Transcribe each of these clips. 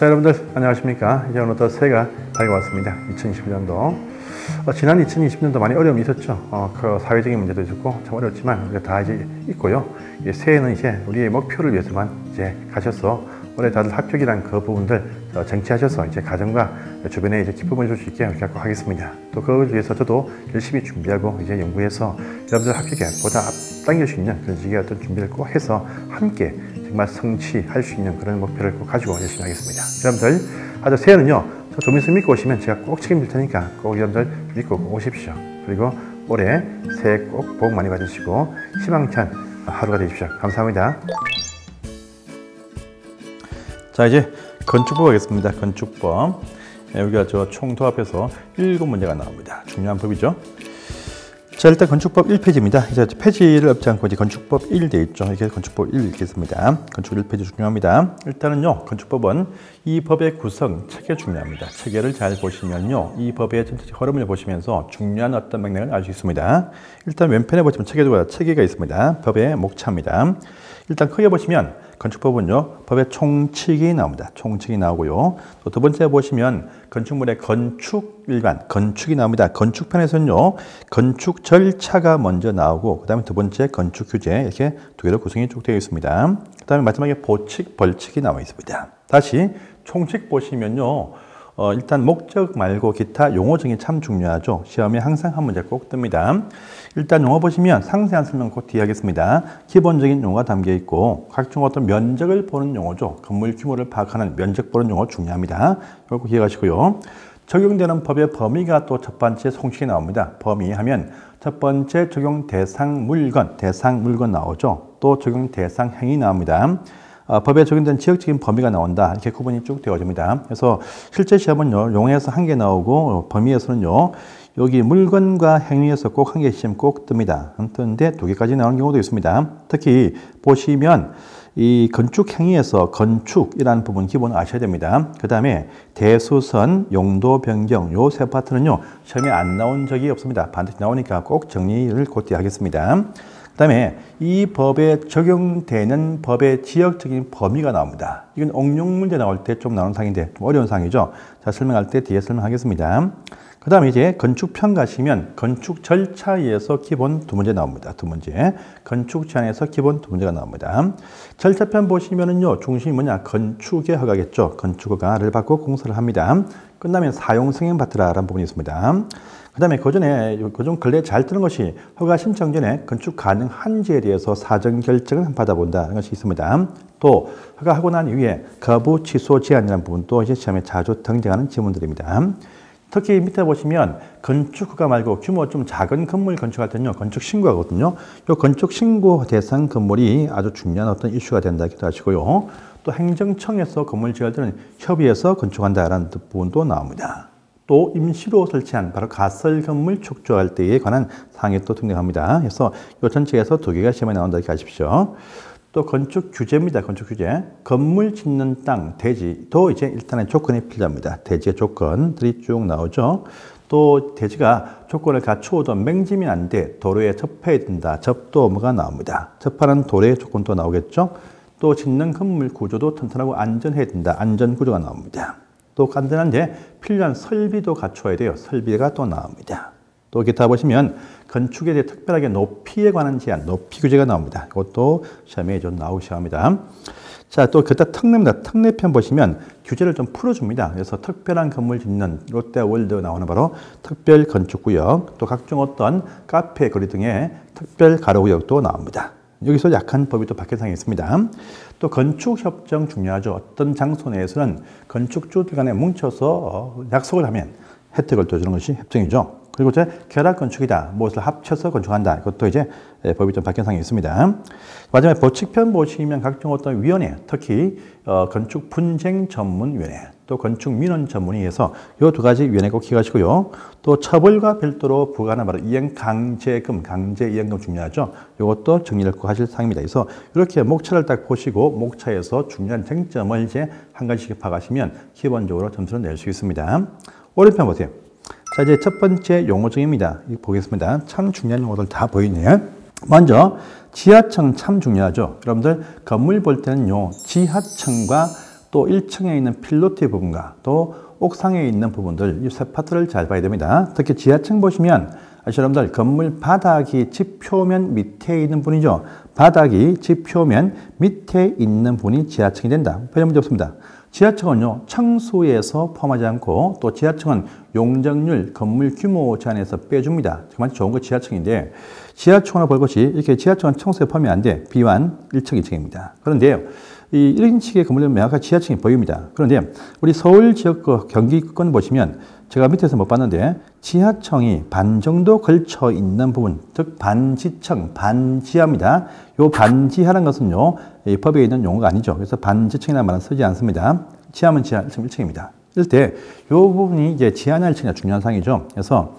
자, 여러분들 안녕하십니까. 이제 오늘부터 새해가 다가왔습니다. 2020년도. 지난 2020년도 많이 어려움이 있었죠. 그 사회적인 문제도 있었고 참 어렵지만 우리가 다 이제 있고요. 이제 새해는 이제 우리의 목표를 위해서만 이제 가셔서 올해 다들 합격이란 그 부분들 쟁취하셔서 이제 가정과 주변에 이제 기쁨을 줄 수 있게 그렇게 하겠습니다. 또 그걸 위해서 저도 열심히 준비하고 이제 연구해서 여러분들 합격에 보다 앞당길 수 있는 그런 식의 어떤 준비를 꼭 해서 함께 정말 성취할 수 있는 그런 목표를 꼭 가지고 열심히 하겠습니다. 여러분들 아주 새해는요, 저 조민수 믿고 오시면 제가 꼭 책임질 테니까 꼭 여러분들 믿고 오십시오. 그리고 올해 새해 꼭 복 많이 받으시고 희망찬 하루가 되십시오. 감사합니다. 자, 이제 건축법 하겠습니다. 건축법. 여기가 저 총도합해서 7문제가 나옵니다. 중요한 법이죠. 자, 일단 건축법 1페이지입니다. 이제 페이지를 엎지 않고 이제 건축법 1 되어 있죠. 이렇게 건축법 1 읽겠습니다. 건축 1페이지 중요합니다. 일단은요, 건축법은 이 법의 구성, 체계 중요합니다. 체계를 잘 보시면요, 이 법의 전체 흐름을 보시면서 중요한 어떤 맥락을 알 수 있습니다. 일단 왼편에 보시면 체계가 있습니다. 법의 목차입니다. 일단 크게 보시면 건축법은요, 법의 총칙이 나옵니다. 총칙이 나오고요. 또 두 번째 보시면 건축물의 건축 일반, 건축이 나옵니다. 건축편에서는요, 건축 절차가 먼저 나오고, 그 다음에 두 번째 건축 규제, 이렇게 두 개로 구성이 쭉 되어 있습니다. 그 다음에 마지막에 보칙, 벌칙이 나와 있습니다. 다시 총칙 보시면요, 일단 목적 말고 기타 용어 정의 참 중요하죠. 시험에 항상 한 문제 꼭 뜹니다. 일단 용어 보시면 상세한 설명 꼭 뒤에 하겠습니다. 기본적인 용어가 담겨 있고 각종 어떤 면적을 보는 용어죠. 건물 규모를 파악하는 면적 보는 용어 중요합니다. 이거 꼭 기억하시고요. 적용되는 법의 범위가 또 첫 번째 총칙에 나옵니다. 범위 하면 첫 번째 적용 대상 물건 나오죠. 또 적용 대상 행위 나옵니다. 법에 적용된 지역적인 범위가 나온다. 이렇게 구분이 쭉 되어집니다. 그래서 실제 시험은요, 용어에서 한 개 나오고 범위에서는요, 여기 물건과 행위에서 꼭 한 개씩 꼭 뜹니다. 뜨는데 두 개까지 나오는 경우도 있습니다. 특히 보시면 이 건축 행위에서 건축이라는 부분 기본 아셔야 됩니다. 그 다음에 대수선, 용도 변경 요 세 파트는요, 시험에 안 나온 적이 없습니다. 반드시 나오니까 꼭 정리를 곧뒤 하겠습니다. 그 다음에 이 법에 적용되는 법의 지역적인 범위가 나옵니다. 이건 응용 문제 나올 때 좀 나오는 사항인데 좀 어려운 사항이죠. 자, 설명할 때 뒤에 설명하겠습니다. 그 다음에 이제 건축편 가시면 건축 절차에 의해서 기본 2문제 나옵니다. 2문제. 건축 제한에서 기본 2문제가 나옵니다. 절차편 보시면은요, 중심이 뭐냐? 건축의 허가겠죠. 건축 허가를 받고 공사를 합니다. 끝나면 사용 승인 받으라라는 부분이 있습니다. 그 다음에 그 전에 좀 근래 잘 뜨는 것이 허가 신청 전에 건축 가능한지에 대해서 사전 결정을 받아본다는 것이 있습니다. 또 허가하고 난 이후에 거부, 취소, 제한이라는 부분도 이제 시험에 자주 등장하는 지문들입니다. 특히 밑에 보시면 건축 허가 말고 규모 좀 작은 건물 건축할 때는요, 건축 신고하거든요. 이 건축 신고 대상 건물이 아주 중요한 어떤 이슈가 된다 기도 하시고요. 또 행정청에서 건물 지을 때는 협의해서 건축한다라는 부분도 나옵니다. 또 임시로 설치한 바로 가설 건물 축조할 때에 관한 사항이 또 등장합니다. 그래서 이 전체에서 2개가 시험에 나온다 이렇게 아십시오. 또 건축 규제입니다. 건축 규제. 건물 짓는 땅, 대지도 이제 일단의 조건이 필요합니다. 대지의 조건들이 쭉 나오죠. 또 대지가 조건을 갖추어도 맹지면 안 돼. 도로에 접해야 된다. 접도가 나옵니다. 접하는 도로의 조건도 나오겠죠. 또 짓는 건물 구조도 튼튼하고 안전해야 된다. 안전 구조가 나옵니다. 또 간단한데 필요한 설비도 갖춰야 돼요. 설비가 또 나옵니다. 또 기타 보시면 건축에 대해 특별하게 높이에 관한 제한, 높이 규제가 나옵니다. 이것도 시험에 좀 나오기 시작합니다. 자, 또 그다 특례입니다. 특례편 보시면 규제를 좀 풀어줍니다. 그래서 특별한 건물 짓는 롯데월드 나오는 바로 특별 건축구역, 또 각종 어떤 카페, 거리 등의 특별 가로구역도 나옵니다. 여기서 약한 법이 또 바뀐 사항이 있습니다. 또 건축협정 중요하죠. 어떤 장소 내에서는 건축주들 간에 뭉쳐서 약속을 하면 혜택을 더 주는 것이 협정이죠. 그리고 이제 결합 건축이다. 무엇을 합쳐서 건축한다. 이것도 이제 법이 좀 바뀐 사항이 있습니다. 마지막에 보칙편 보시면 각종 어떤 위원회, 특히 건축 분쟁 전문위원회, 또 건축 민원 전문위에서 이 2가지 위원회 꼭 기억하시고요. 또 처벌과 별도로 부과하는 바로 이행 강제금, 강제 이행금 중요하죠. 이것도 정리를 꼭 하실 사항입니다. 그래서 이렇게 목차를 딱 보시고 목차에서 중요한 쟁점을 이제 한 가지씩 파악하시면 기본적으로 점수를 낼 수 있습니다. 오른편 보세요. 자, 이제 첫 번째 용어정의입니다. 이거 보겠습니다. 참 중요한 용어들 다 보이네요. 먼저 지하층 참 중요하죠. 여러분들 건물 볼 때는요, 지하층과 또 1층에 있는 필로티 부분과 또 옥상에 있는 부분들, 이 세 파트를 잘 봐야 됩니다. 특히 지하층 보시면 여러분들 건물 바닥이 집 표면 밑에 있는 분이죠. 바닥이 집 표면 밑에 있는 분이 지하층이 된다. 별 문제 없습니다. 지하층은요, 층수에서 포함하지 않고 또 지하층은 용적률, 건물 규모 제한에서 빼줍니다. 정말 좋은 거 지하층인데 지하층으로 볼 것이 이렇게 지하층은 층수에 포함이 안 돼. 비완 1층, 2층입니다. 그런데요, 이 1인칭의 건물은 명확하게 지하층이 보입니다. 그런데 우리 서울 지역구 경기권 보시면 제가 밑에서 못 봤는데 지하층이 반 정도 걸쳐 있는 부분, 즉 반지층, 반지하입니다. 이 반지하라는 것은요, 이 법에 있는 용어가 아니죠. 그래서 반지층이라는 말은 쓰지 않습니다. 지하면 지하 1층, 1층입니다. 이럴 때 이 부분이 이제 지하나 1층이 중요한 사항이죠. 그래서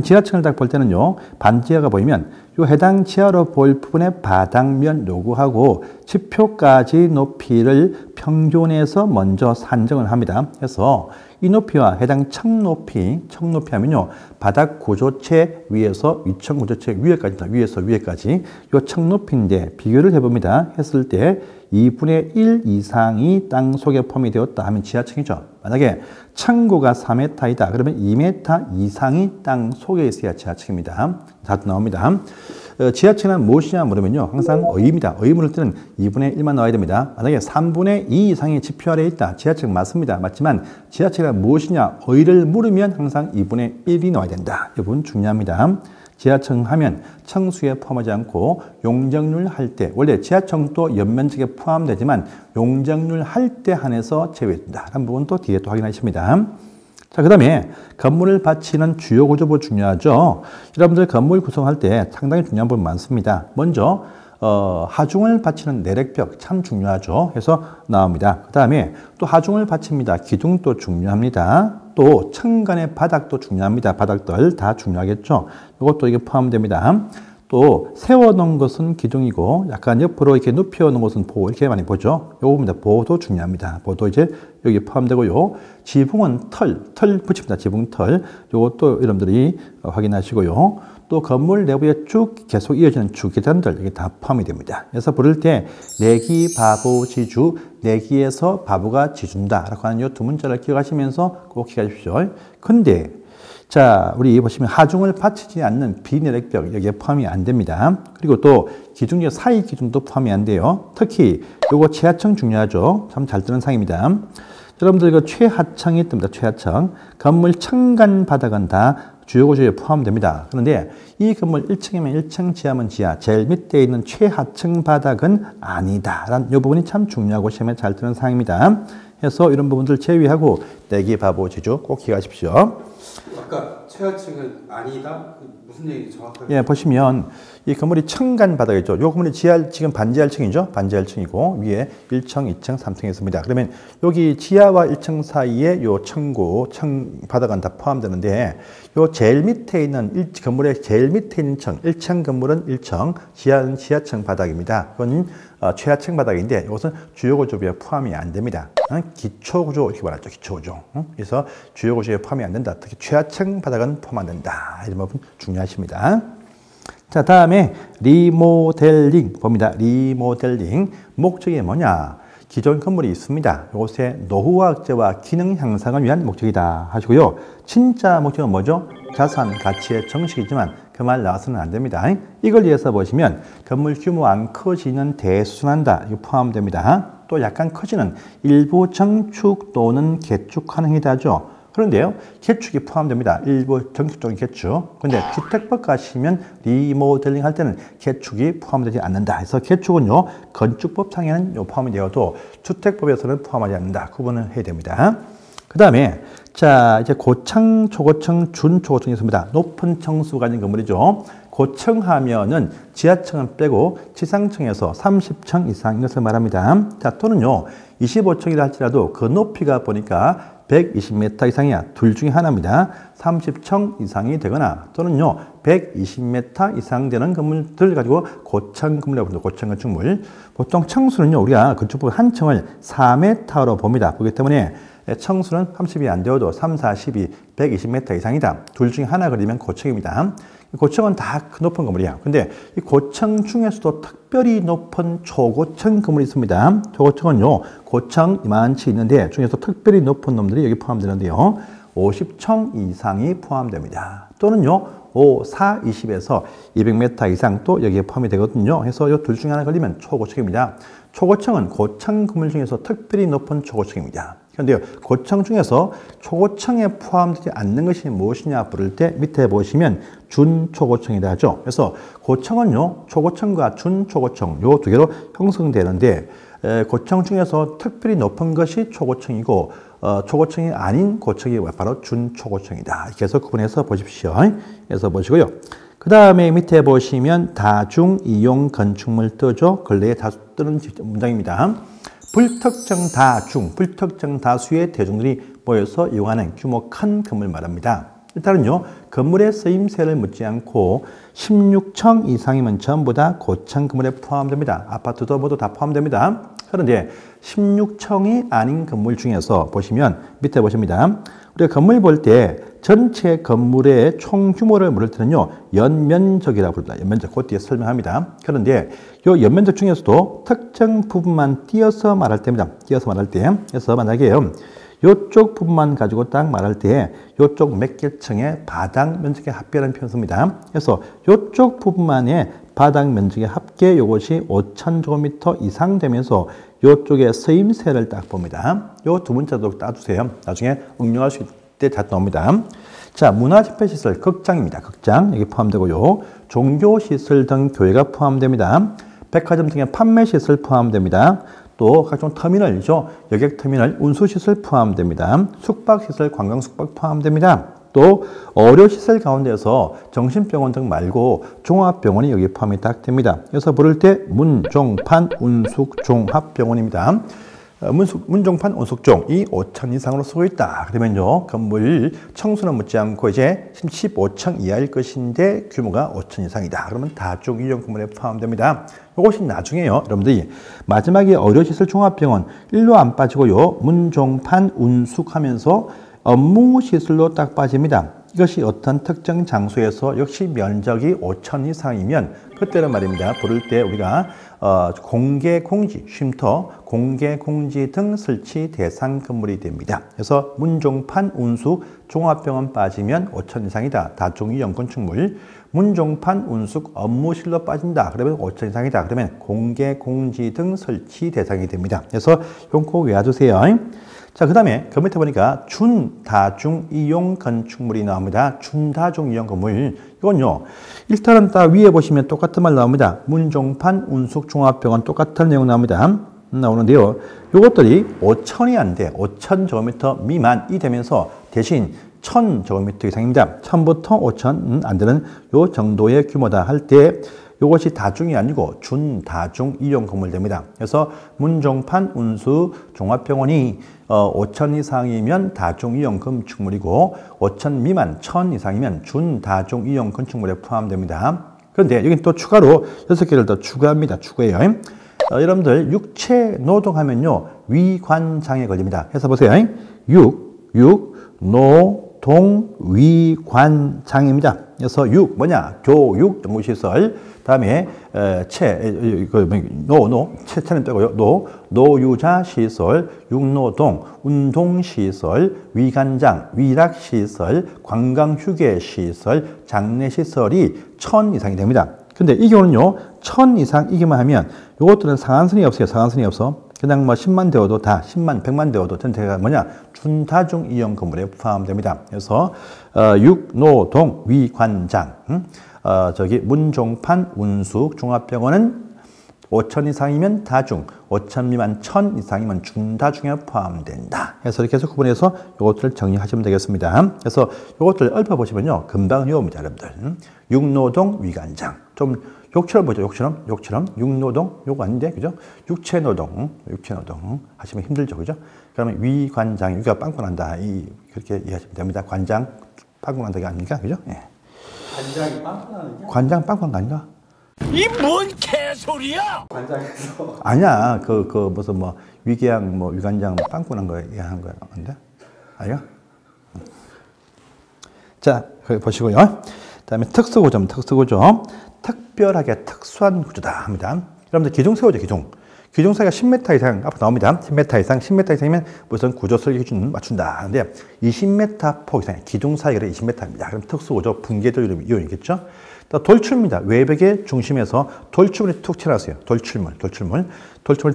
지하층을 딱 볼 때는요, 반지하가 보이면 이 해당 지하로 볼 부분의 바닥면 요구하고 지표까지 높이를 평균해서 먼저 산정을 합니다. 그래서 이 높이와 해당 층 높이 하면요, 바닥 구조체 위에서 위층 구조체 위에까지다. 위에서 위에까지 이 층 높이인데 비교를 해봅니다. 했을 때 2분의 1 이상이 땅 속에 포함이 되었다 하면 지하층이죠. 만약에 층고가 4m이다. 그러면 2m 이상이 땅 속에 있어야 지하층입니다. 다 나옵니다. 지하층은 무엇이냐 물으면요, 항상 의입니다. 의 물을 때는 2분의 1만 넣어야 됩니다. 만약에 3분의 2 이상이 지표 아래에 있다. 지하층 맞습니다. 맞지만 지하층은 무엇이냐 의를 물으면 항상 2분의 1이 넣어야 된다. 이 부분 중요합니다. 지하층 하면 층수에 포함하지 않고 용적률 할 때, 원래 지하층도 연면적에 포함되지만 용적률 할 때 한해서 제외된다. 라는 부분도 뒤에 또 확인하십니다. 자, 그 다음에 건물을 받치는 주요 구조부 중요하죠. 여러분들 건물 구성할 때 상당히 중요한 부분 많습니다. 먼저 하중을 받치는 내력벽 참 중요하죠. 해서 나옵니다. 그 다음에 또 하중을 받칩니다. 기둥도 중요합니다. 또 층간의 바닥도 중요합니다. 바닥들 다 중요하겠죠. 이것도 이게 포함됩니다. 또 세워놓은 것은 기둥이고 약간 옆으로 이렇게 눕혀놓은 것은 보, 이렇게 많이 보죠. 요겁니다. 보도 중요합니다. 보도 이제 여기 포함되고요. 지붕은 털 붙입니다. 지붕털. 요것도 여러분들이 확인하시고요. 또 건물 내부에 쭉 계속 이어지는 주계단들 이게 다 포함이 됩니다. 그래서 부를 때 내기, 바보, 지주, 내기에서 바보가 지준다 라고 하는 이 두 문자를 기억하시면서 꼭 기억하십시오. 근데 자, 우리 보시면 하중을 받치지 않는 비내력벽 여기에 포함이 안 됩니다. 그리고 또 기둥 사이 기둥도 포함이 안 돼요. 특히 요거 최하층 중요하죠. 참 잘 뜨는 상입니다. 여러분들 이거 최하층이 뜹니다. 최하층. 건물 층간 바닥은 다 주요 구조에 포함됩니다. 그런데 이 건물 1층이면 1층, 지하면 지하, 제일 밑에 있는 최하층 바닥은 아니다. 라는 이 부분이 참 중요하고 시험에 잘 뜨는 사항입니다. 그래서 이런 부분들 제외하고 내기, 바보, 지주 꼭 기억하십시오. 아까 최하층은 아니다? 무슨 얘기 정확하게? 예, 보시면 이 건물이 층간 바닥이죠. 이 건물이 지금 반지하 1층이죠. 반지하 1층이고 위에 1층, 2층, 3층이 있습니다. 그러면 여기 지하와 1층 사이에 요 층고, 층 바닥은 다 포함되는데 요 제일 밑에 있는 건물의 제일 밑에 있는 층, 1층 건물은 1층, 지하는 지하층 바닥입니다. 그건 최하층 바닥인데 이것은 주요 구조부에 포함이 안 됩니다. 기초 구조 이렇게 말하죠. 기초 구조. 그래서 주요 구조에 포함이 안 된다. 특히 최하층 바닥은 포함 안 된다. 이런 부분 중요하십니다. 자, 다음에 리모델링 봅니다. 리모델링 목적이 뭐냐? 기존 건물이 있습니다. 이것의 노후화 억제와 기능 향상을 위한 목적이다 하시고요. 진짜 목적은 뭐죠? 자산 가치의 정식이지만 그 말 나와서는 안 됩니다. 이걸 위해서 보시면 건물 규모 안 커지는 대수순한다. 이거 포함됩니다. 또 약간 커지는 일부 정축 또는 개축하는 행위다죠. 그런데요, 개축이 포함됩니다. 일부 정축적인 개축. 그런데 주택법 가시면 리모델링 할 때는 개축이 포함되지 않는다. 그래서 개축은요, 건축법상에는 포함이 되어도 주택법에서는 포함하지 않는다. 구분을 해야 됩니다. 그 다음에 자, 이제 고층, 초고층, 준초고층이 있습니다. 높은 층수 가진 건물이죠. 고층 하면은 지하층은 빼고 지상층에서 30층 이상인 것을 말합니다. 자, 또는요, 25층이라 할지라도 그 높이가 보니까 120m 이상이야. 둘 중에 하나입니다. 30층 이상이 되거나 또는요 120m 이상 되는 건물들 가지고 고층 건물이라고 합니다. 고층 건축물. 보통 층수는요 우리가 건축법 한 층을 4m로 봅니다. 그렇기 때문에 층수는 30이 안 되어도 3, 4, 12, 120m 이상이다. 둘 중에 하나 그리면 고층입니다. 고층은 다 높은 건물이야. 근데 이 고층 중에서도 특별히 높은 초고층 건물이 있습니다. 초고층은요, 고층 이만치 있는데 중에서 특별히 높은 놈들이 여기 포함되는데요. 50층 이상이 포함됩니다. 또는요, 5, 4, 20에서 200m 이상 또 여기에 포함이 되거든요. 그래서 이 둘 중에 하나 걸리면 초고층입니다. 초고층은 고층 건물 중에서 특별히 높은 초고층입니다. 그런데요, 고층 중에서 초고층에 포함되지 않는 것이 무엇이냐 부를 때 밑에 보시면 준초고층이라 하죠. 그래서 고층은요, 초고층과 준초고층 요 두 개로 형성되는데 고층 중에서 특별히 높은 것이 초고층이고 초고층이 아닌 고층이 바로 준초고층이다. 이렇게 해서 구분해서 보십시오. 그래서 보시고요. 그 다음에 밑에 보시면 다중 이용 건축물 뜨죠. 근래에 다수 뜨는 문장입니다. 불특정 다수의 대중들이 모여서 이용하는 규모 큰 건물 말합니다. 일단은요, 건물의 쓰임새를 묻지 않고 16층 이상이면 전부 다 고층 건물에 포함됩니다. 아파트도 모두 다 포함됩니다. 그런데 16층이 아닌 건물 중에서 보시면 밑에 보십니다. 우리가 건물 볼 때 전체 건물의 총 규모를 물을 때는요, 연면적이라고 부릅니다. 연면적, 그 뒤에 설명합니다. 그런데 이 연면적 중에서도 특정 부분만 띄어서 말할 때입니다. 띄어서 말할 때. 그래서 만약에 이쪽 부분만 가지고 딱 말할 때 이쪽 몇 개 층의 바닥 면적의 합계라는 표현을 씁니다. 그래서 이쪽 부분만의 바닥 면적의 합계 이것이 5,000제곱미터 이상 되면서 이쪽에 쓰임새를 딱 봅니다. 이 두 문자도 따주세요. 나중에 응용할 수 있을 때 다 나옵니다. 자, 문화집회시설, 극장입니다. 극장 여기 포함되고요. 종교시설 등 교회가 포함됩니다. 백화점 등의 판매시설 포함됩니다. 또 각종 터미널이죠. 여객터미널, 운수시설 포함됩니다. 숙박시설, 관광숙박 포함됩니다. 또 의료시설 가운데서 정신병원 등 말고 종합병원이 여기 포함이 딱 됩니다. 그래서 부를 때 문종판, 운숙, 종합병원입니다. 문종판, 운숙종 이 5층 이상으로 쓰고 있다. 그러면요, 건물 층수는 묻지 않고 이제 15층 이하일 것인데 규모가 5층 이상이다. 그러면 다중 이용 건물에 포함됩니다. 이것이 나중에요, 여러분들이 마지막에 의료시설 종합병원 1로 안 빠지고요, 문종판, 운숙하면서 업무시설로 딱 빠집니다. 이것이 어떤 특정 장소에서 역시 면적이 5천 이상이면 그때는 말입니다. 부를 때 우리가 공개공지, 쉼터, 공개공지 등 설치 대상 건물이 됩니다. 그래서 문종판, 운숙, 종합병원 빠지면 5천 이상이다. 다중이용 건축물. 문종판, 운숙, 업무실로 빠진다. 그러면 5천 이상이다. 그러면 공개공지 등 설치 대상이 됩니다. 그래서 이건 꼭 외워두세요. 자, 그 다음에 그 밑에 보니까 준다중 이용 건축물이 나옵니다. 준다중 이용 건물. 이건요, 일단은 딱 위에 보시면 똑같은 말 나옵니다. 문종판, 운숙, 종합병원 똑같은 내용 나오는데요. 요것들이 5천이 안 돼. 5,000제곱미터 미만이 되면서 대신 1,000제곱미터 이상입니다. 1,000부터 5,000 안 되는 요 정도의 규모다 할 때 이것이 다중이 아니고 준다중 이용 건물 됩니다. 그래서 문종판, 운수, 종합병원이 5천 이상이면 다중 이용 건축물이고 5천 미만 1,000 이상이면 준다중 이용 건축물에 포함됩니다. 그런데 여기 또 추가로 6개를 더 추가합니다. 추가해요. 여러분들 육체 노동하면요, 위관장애 걸립니다. 해서 보세요. 노동 위관장애입니다. 그래서 뭐냐? 교육 연구시설. 다음에 체는 빼고요. 노유자시설, 육노동, 운동시설, 위관장, 위락시설, 관광휴게시설, 장례시설이 1,000 이상이 됩니다. 근데 이 경우는요, 1,000 이상이기만 하면 이것들은 상한선이 없어요. 상한선이 없어. 그냥 뭐 10만 되어도 다, 10만, 100만 되어도 전체가 뭐냐? 준다중 이용 건물에 포함됩니다. 그래서 육노동, 위관장, 문종판, 운숙, 종합병원은 5천 이상이면 다중, 5천 미만 1,000 이상이면 준다중에 포함된다. 그래서 이렇게 해서 구분해서 이것들을 정리하시면 되겠습니다. 그래서 이것들 읊어보시면요, 금방 외웁니다, 여러분들. 육노동, 위관장. 좀 욕처럼 보죠, 욕처럼. 육노동, 욕 아닌데, 그죠? 육체노동 하시면 힘들죠, 그죠? 그러면 위관장, 위가 빵꾸 난다. 그렇게 이해하시면 됩니다. 관장, 빵꾸 난다가 아닙니까? 그죠? 예. 관장이 빵꾸 나는 게? 관장 빵꾸 난 거 아닌가? 이 뭔 개소리야! 관장에서 아니야. 무슨 위궤양 위관장 빵꾸 난 거 얘기하는 거야. 근데? 아니야? 자, 거기 보시고요. 그다음에 특수구조입니다. 특수구조. 특별하게 특수한 구조다 합니다. 여러분들 기둥 세우죠, 기둥. 기둥 사이가 10m 이상 앞으로 나옵니다. 10m 이상, 10m 이상이면 무슨 구조 설계 기준 맞춘다 하는데 20m 폭 이상, 기둥 사이가 20m입니다. 그럼 특수구조 붕괴될 이유이겠죠. 또 돌출입니다. 외벽의 중심에서 돌출물이 툭 튀어나왔어요. 돌출물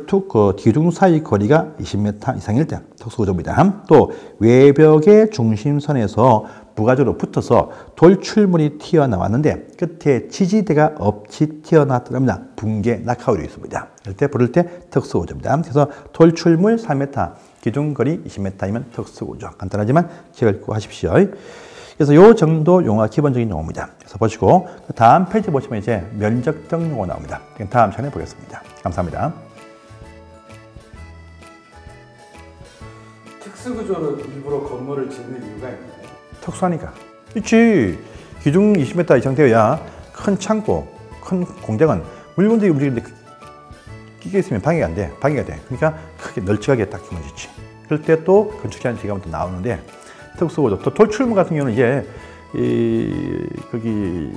툭, 기둥 사이 거리가 20m 이상일 때 특수구조입니다. 또 외벽의 중심선에서 부가적으로 붙어서 돌출물이 튀어나왔는데 끝에 지지대가 없이 튀어나왔답니다. 붕괴, 낙하율이 있습니다. 이럴 때 부를 때 특수구조입니다. 그래서 돌출물 3m, 기둥거리 20m이면 특수구조. 간단하지만 기억을 꼭 하십시오. 그래서 이 정도 용어가 기본적인 용어입니다. 그래서 보시고 다음 페이지 보시면 이제 면적 등 용어 나옵니다. 다음 시간에 보겠습니다. 감사합니다. 특수구조는 일부러 건물을 짓는 이유가 있나요? 특수하니까. 있지. 기둥 20m 이상 되어야 큰 창고, 큰 공장은 물건들이 움직이는데 끼게 있으면 방해가 안 돼. 방해가 돼. 그러니까 크게 널찍하게 딱 기본 짓지. 그럴 때 또 건축자는 지가부터 나오는데 특수구조. 또 돌출물 같은 경우는 이제 거기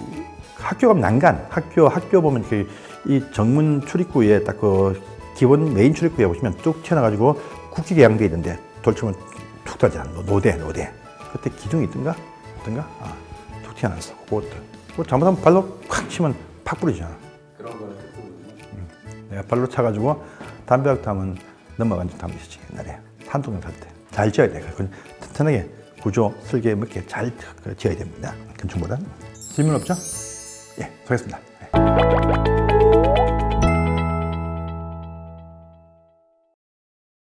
학교 가면 난간, 학교 보면 이 정문 출입구에 딱 그 기본 메인 출입구에 보시면 뚝 튀어나가지고 굳게 개양돼 있는데 돌출물 툭 떨어지잖아. 노대. 그때 기둥이 있던가? 툭 튀어나왔어. 그것도 잘못하면 발로 팍 치면 팍 부러지잖아. 그런 거는 특수구조는? 내가 발로 차가지고 담벼락 타면 넘어간 적 한번 있었지. 옛날에 산동네 살 때. 잘 지어야 돼. 튼튼하게 구조, 설계 몇 개 잘 지어야 됩니다. 건축물은. 질문 없죠? 예, 수고했습니다.